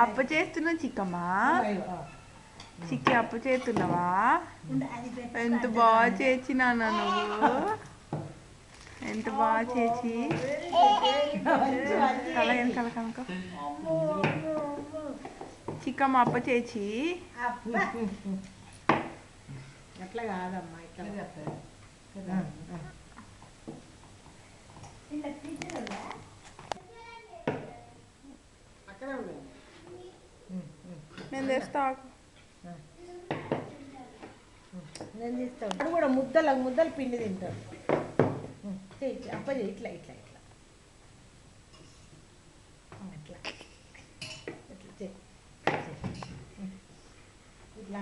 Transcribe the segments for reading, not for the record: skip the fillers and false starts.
అప్ప చేస్తున్నావు చిక్కమ్మా. చిక్కి అప్పు చేస్తున్నావా? ఎంత బాగా చేసినా నువ్వు, ఎంత బాగా చేసి. తల వెనకాల కనుక చిక్కమ్మ అప్ప చేసి. అట్లా కాదమ్మా, ఇట్లా అక్కడే ఉండదు. నేను తెస్తా. నేను తీస్తాను. ఇప్పుడు కూడా ముద్దలు పిండి తింటాను. అప్ప చేయి, ఇట్లా ఇట్లా ఇట్లా ఇట్లా ఇట్లా చేయి, ఇట్లా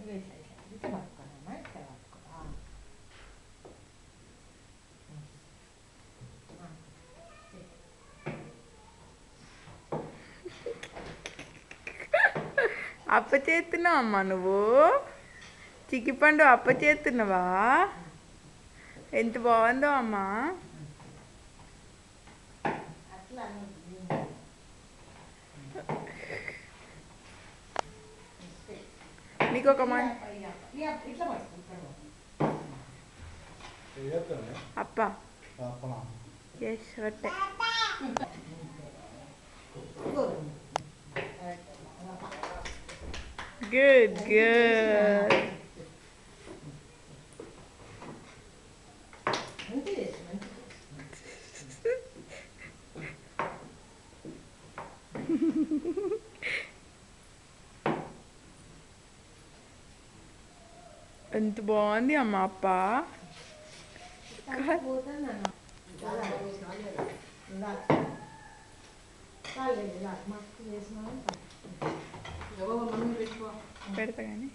ఇట్లా ఇట్లా ఇట్లా పట్టుకోనమ్మా, ఇట్లా పట్టుకో. అప్ప చేస్తున్నావు అమ్మా నువ్వు. చిక్కిపండు అప్ప చేస్తున్నావా? ఎంత బాగుందో అమ్మా. నీకు ఒక అప్ప ఎస్ రొట్టె. Good good. ఎంత బాగుంది అమ్మ అప్ప. పెడతా కానీ